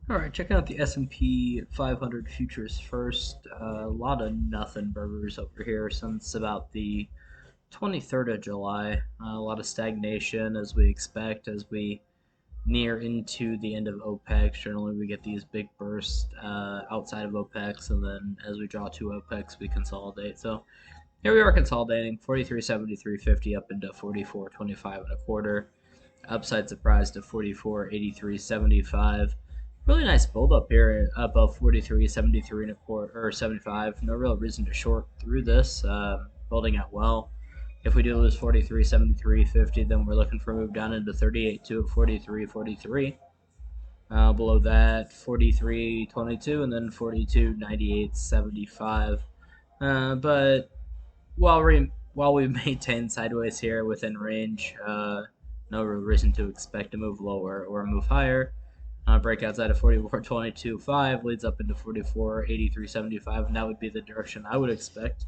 All right, checking out the S&P 500 futures first. A lot of nothing burgers over here since about the 23rd of July. A lot of stagnation as we expect as we near into the end of OPEC. Generally, we get these big bursts outside of OPECs, and then as we draw to OPECs, we consolidate. So here we are consolidating 43.7350 up into 44.25 and a quarter. Upside surprise to 44.8375. Really nice build up here above 43.73 and a quarter or 75. No real reason to short through this. Building out well. If we do lose 43.73.50, then we're looking for a move down into 38.2 at 43.43. Below that, 43.22 and then 42.98.75. But while we maintain sideways here within range, no real reason to expect a move lower or a move higher. Breakouts out of 44.22.5 leads up into 44.83.75, and that would be the direction I would expect.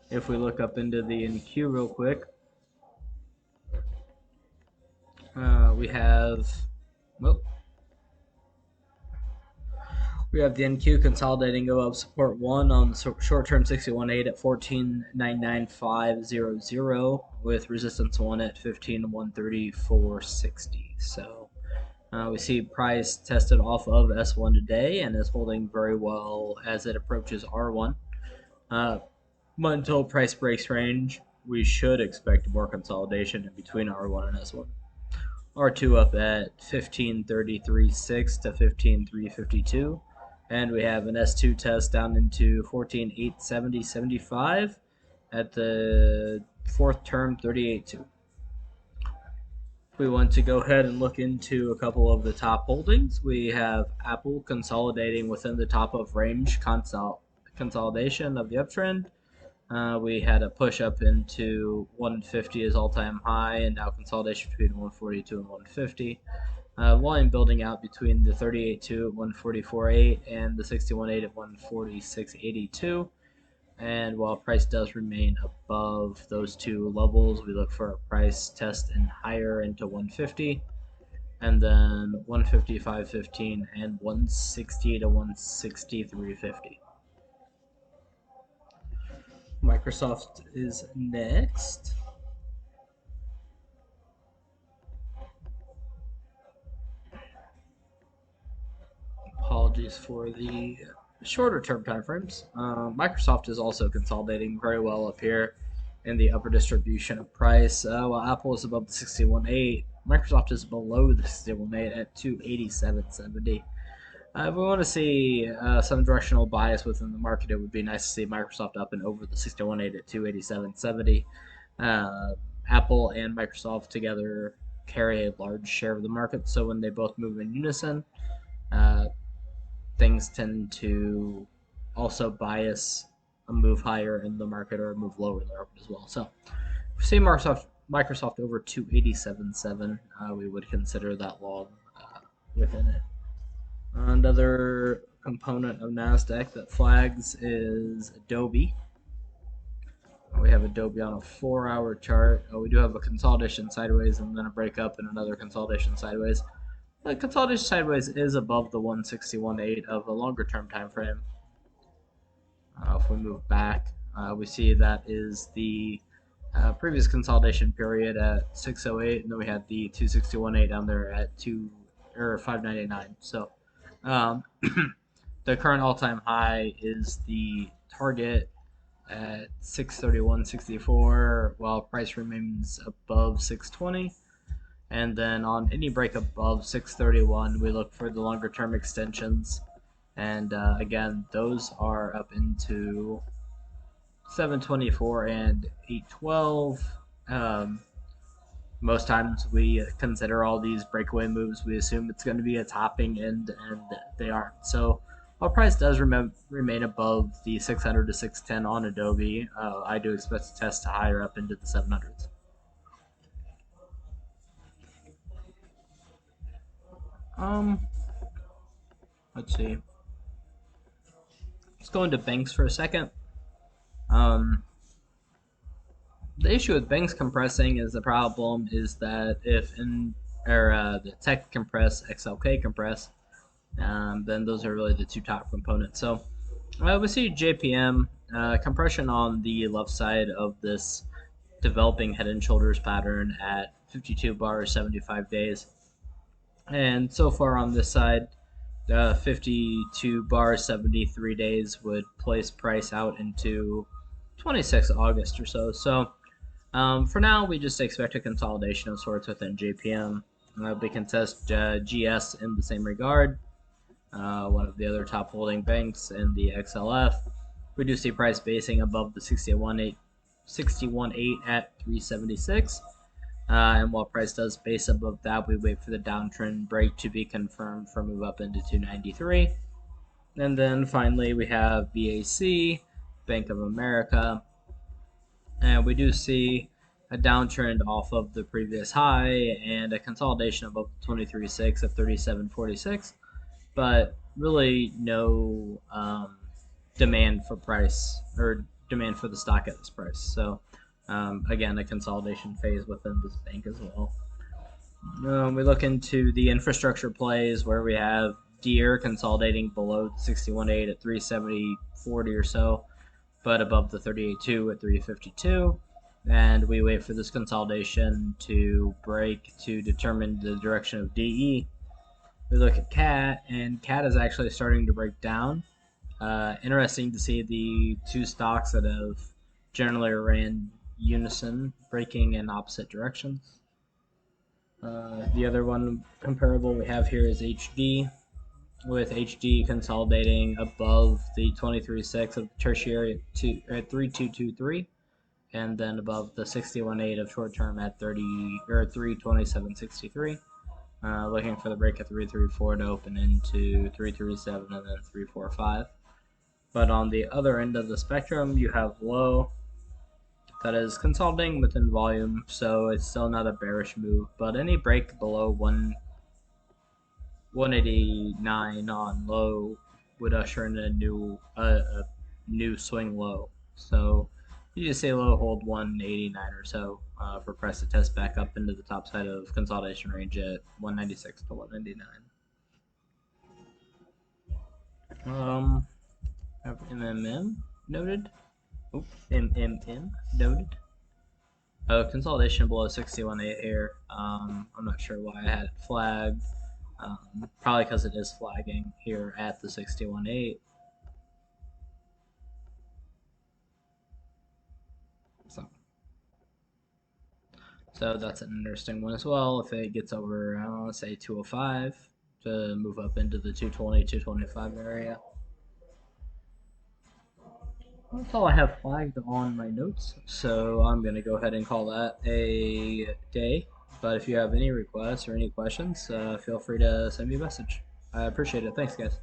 If we look up into the NQ real quick, we have, well, we have the NQ consolidating above support 1 on the short-term 61.8 at 14.99500 with resistance 1 at 15.134.60. So we see price tested off of S1 today and is holding very well as it approaches R1. Until price breaks range, we should expect more consolidation in between R1 and S1. R2 up at 15.33.6 to 15.352. And we have an S2 test down into 14.870.75 at the fourth term 38.2. If we want to go ahead and look into a couple of the top holdings, we have Apple consolidating within the top of range consolidation of the uptrend. We had a push up into 150 as all-time high, and now consolidation between 142 and 150. Volume building out between the 38.2 at 144.8 and the 61.8 at 146.82. And while price does remain above those two levels, we look for a price test and higher into 150, and then 155.15 and 160 to 163.50. Microsoft is next. Apologies for the shorter term time frames. Microsoft is also consolidating very well up here in the upper distribution of price. While Apple is above the 61.8, Microsoft is below the 61.8 at 287.70. If we want to see some directional bias within the market, it would be nice to see Microsoft up and over the 61.8 at 287.70. Apple and Microsoft together carry a large share of the market, so when they both move in unison, things tend to also bias a move higher in the market or a move lower in the market as well. So if we see Microsoft over 287.7, we would consider that long within it. Another component of NASDAQ that flags is Adobe. We have Adobe on a 4-hour chart. We do have a consolidation sideways and then a breakup and another consolidation sideways. The consolidation sideways is above the 161.8 of a longer term time frame. If we move back, we see that is the previous consolidation period at 608, and then we had the 261.8 down there at 599. So the current all-time high is the target at 631.64, while price remains above 620. And then on any break above 631, we look for the longer term extensions. And again, those are up into 724 and 812. Most times we consider all these breakaway moves, we assume it's going to be a topping end, and they aren't. So while price does remain above the 600 to 610 on Adobe, I do expect to test higher up into the 700s. Let's see. Let's go into banks for a second. The issue with banks compressing is the problem is that if the tech compress, XLK compress, Then those are really the two top components. So we see JPM compression on the left side of this developing head and shoulders pattern at 52 bars, 75 days. And so far on this side, 52 bars, 73 days would place price out into 26 August or so. So for now, we just expect a consolidation of sorts within JPM. We can test GS in the same regard, one of the other top holding banks in the XLF. We do see price basing above the 61.8 at 376. And while price does base above that, we wait for the downtrend break to be confirmed for move up into 293. And then finally, we have BAC, Bank of America. And we do see a downtrend off of the previous high and a consolidation above 23.6 at 37.46, but really no demand for price or demand for the stock at this price. So again, a consolidation phase within this bank as well. We look into the infrastructure plays where we have Deere consolidating below 61.8 at 370.40 or so, but above the 38.2 at 352. And we wait for this consolidation to break to determine the direction of DE. We look at CAT, and CAT is actually starting to break down. Interesting to see the two stocks that have generally ran unison breaking in opposite directions. The other one comparable we have here is HD, with HD consolidating above the 23.6 of tertiary at 3223, and then above the 61.8 of short term at 327.63. Looking for the break at 334 to open into 337 and then 345. But on the other end of the spectrum, you have low that is consolidating within volume, so it's still not a bearish move. But any break below 189 on low would usher in a new swing low. So you just say low, hold 189 or so for price to test back up into the top side of consolidation range at 196 to 199. Have MMM noted. Oop, MMM noted. Consolidation below 61.8 here. I'm not sure why I had it flagged. Probably because it is flagging here at the 61.8. So that's an interesting one as well. If it gets over, say 205 to move up into the 220, 225 area. That's all I have flagged on my notes, so I'm going to go ahead and call that a day. But if you have any requests or any questions, feel free to send me a message. I appreciate it. Thanks, guys.